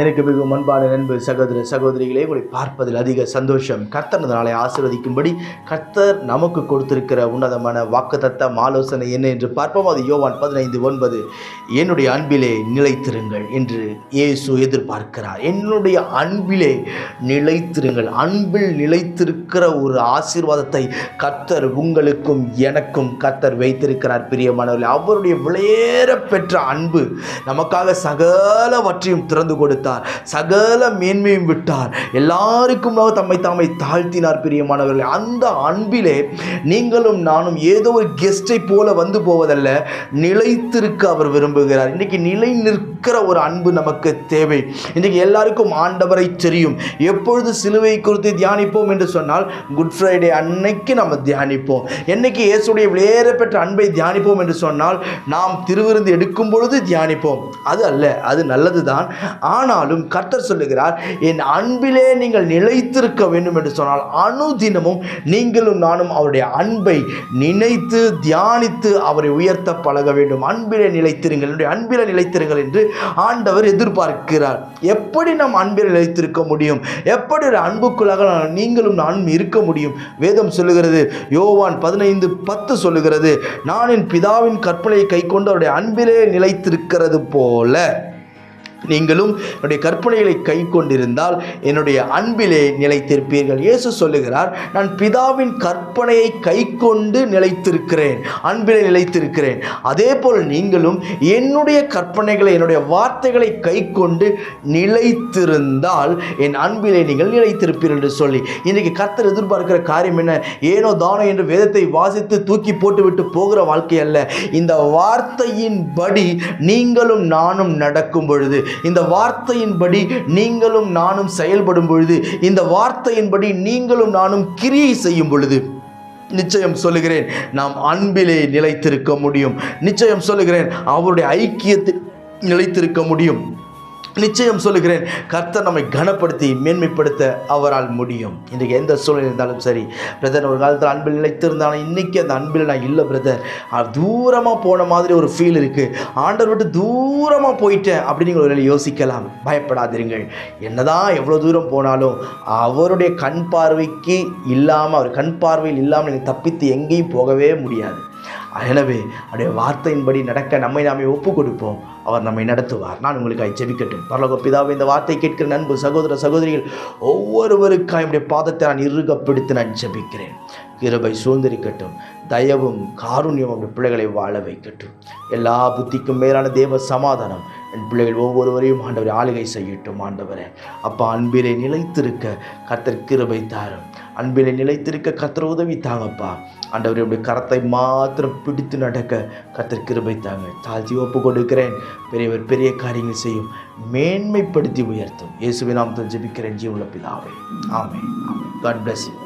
எனக்கு மிகவும் அன்பான நண்பு சகோதர சகோதரிகளே, உங்களை பார்ப்பதில் அதிக சந்தோஷம். கர்த்தர் இந்த நாளை ஆசீர்வதிக்கும்படி கர்த்தர் நமக்கு கொடுத்திருக்கிற உன்னதமான வாக்குத்தத்தம் ஆலோசனை என்ன என்று பார்ப்போம். அது யோவான் 15:9. என்னுடைய அன்பிலே நிலைத்திருங்கள் என்று இயேசு எதிர்பார்க்கிறார். என்னுடைய அன்பிலே நிலைத்திருங்கள். அன்பில் நிலைத்திருக்கிற ஒரு ஆசீர்வாதத்தை கர்த்தர் உங்களுக்கும் எனக்கும் கர்த்தர் வைத்திருக்கிறார். பிரியமானவர்களே, அவருடைய விலையேற பெற்ற அன்பு நமக்காக சகலவற்றையும் திறந்து கொடுத்தார். சகல மேன்மையும் விட்டார். எல்லாருக்கும் தம்மை தாமை தாழ்த்தினார். பிரியமானவர்களே, அந்த அன்பிலே நீங்களும் நானும் ஏதோ ஒரு கெஸ்டை போல வந்து போவதல்ல, நிலைத்திருக்க அவர் விரும்புகிறார். இன்னைக்கு நிலை நிற்கிற ஒரு அன்பு நமக்கு தேவை. இன்னைக்கு எல்லாருக்கும் ஆண்டவரை தெரியும். எப்பொழுது சிலுவை குறித்து தியானிப்போம் என்று சொன்னால் குட் ஃப்ரைடே அன்னைக்கு நம்ம தியானிப்போம். என்னைக்கு இயேசுடைய விலையேற பெற்ற அன்பை தியானிப்போம் என்று சொன்னால் நாம் திருவிருந்து எடுக்கும் பொழுது தியானிப்போம். அது அல்ல, அது நல்லதுதான். ஆனாலும் கர்த்தர் சொல்லுகிறார், என் அன்பிலே நீங்கள் நிலைத்திருக்க வேண்டும் என்று சொன்னால் அனுதினமும் நீங்களும் நானும் அவருடைய அன்பை நினைத்து தியானித்து அவரை உயர்த்த பழக வேண்டும். அன்பிலே நிலைத்திருங்கள், என்னுடைய அன்பிலே நிலைத்திருங்கள் என்று ஆண்டவர் எதிர்பார்க்கிறார். எப்படி நாம் அன்பிலே நிலைத்திருக்க முடியும்? எப்படி ஒரு அன்புக்குள்ளாக நீங்களும் நானும் இருக்க முடியும்? வேதம் சொல்லுகிறது, யோவான் 15:10 சொல்லுகிறது, நான் என் பிதாவின் கற்பனையை கைக்கொண்டு அவருடைய அன்பிலே நிலைத்திருக்கிறது போல நீங்களும் என்னுடைய கற்பனைகளை கை கொண்டிருந்தால் என்னுடைய அன்பிலே நிலைத்திருப்பீர்கள். இயேசு சொல்லுகிறார், நான் பிதாவின் கற்பனையை கை கொண்டு நிலைத்திருக்கிறேன், அன்பிலே நிலைத்திருக்கிறேன். அதே போல் நீங்களும் என்னுடைய கற்பனைகளை, என்னுடைய வார்த்தைகளை கை கொண்டு நிலைத்திருந்தால் என் அன்பிலே நீங்கள் நிலைத்திருப்பீர்கள் என்று சொல்லி இன்றைக்கு கர்த்தர் எதிர்பார்க்கிற காரியம் என்ன? ஏனோ தானோ என்று வேதத்தை வாசித்து தூக்கி போட்டுவிட்டு போகிற வாழ்க்கை அல்ல. இந்த வார்த்தையின்படி நீங்களும் நானும் நடக்கும் பொழுது, இந்த வார்த்தையின்படி நீங்களும் நானும் செயல்படும் பொழுது, இந்த வார்த்தையின்படி நீங்களும் நானும் கிரியை செய்யும் பொழுது, நிச்சயம் சொல்லுகிறேன் நாம் அன்பிலே நிலைத்திருக்க முடியும். நிச்சயம் சொல்லுகிறேன் அவருடைய ஐக்கியத்தில் நிலைத்திருக்க முடியும். நிச்சயம் சொல்லுகிறேன் கர்த்தர் நம்மை கனப்படுத்தி மேன்மைப்படுத்த அவரால் முடியும். இன்றைக்கு எந்த சூழ்நிலை இருந்தாலும் சரி, பிரதர் ஒரு காலத்தில் அன்பில் நிலைத்திருந்தாலும் இன்றைக்கி அந்த அன்பில் நான் இல்லை பிரதர், தூரமாக போன மாதிரி ஒரு ஃபீல் இருக்குது, ஆண்டவர் விட்டு தூரமாக போயிட்டேன் அப்படின்னு நீங்கள் ஒரு யோசிக்கலாம். பயப்படாதீர்கள். என்னதான் எவ்வளோ தூரம் போனாலும் அவருடைய கண் பார்வைக்கு இல்லாமல், அவர் கண் பார்வையில் இல்லாமல் நீங்கள் தப்பித்து எங்கேயும் போகவே முடியாது. எனவே அவருடைய வார்த்தையின்படி நடக்க நம்மை நாமே ஒப்பு கொடுப்போம். அவர் நம்மை நடத்துவார். நான் உங்களுக்காக ஜெபிக்கட்டும். பரலோக பிதாவே, இந்த வார்த்தை கேட்கிற நண்பு சகோதர சகோதரிகள் ஒவ்வொருவருக்காக என்னுடைய பாதத்தை நான் இறுகப்படுத்தி நான் ஜெபிக்கிறேன். கிருபை சுதந்திரிக்கட்டும். தயவும் காருண்யம் அவருடைய பிள்ளைகளை வாழ வைக்கட்டும். எல்லா புத்திக்கும் மேலான தேவ சமாதானம் என் பிள்ளைகள் ஒவ்வொருவரையும் ஆண்டவரை ஆளுகை செய்யட்டும். ஆண்டவரே அப்பா, அன்பிலே நிலைத்திருக்க கர்த்தர் கிருபை தாரும். அன்பிலே நிலைத்திருக்க கர்த்தர் உதவி தாங்கப்பா. ஆண்டவரே உடைய கரத்தை மாத்திரம் பிடித்து நடக்க கர்த்தர் கிருபை தாங்க. தாழ்த்தி ஒப்பு கொடுக்கிறேன். பெரியவர் பெரிய காரியங்கள் செய்யும், மேன்மைப்படுத்தி உயர்த்தும். இயேசுவின் நாமத்தில் ஜெபிக்கிறேன் ஜீவனுள்ள பிதாவே. ஆமென். God bless you.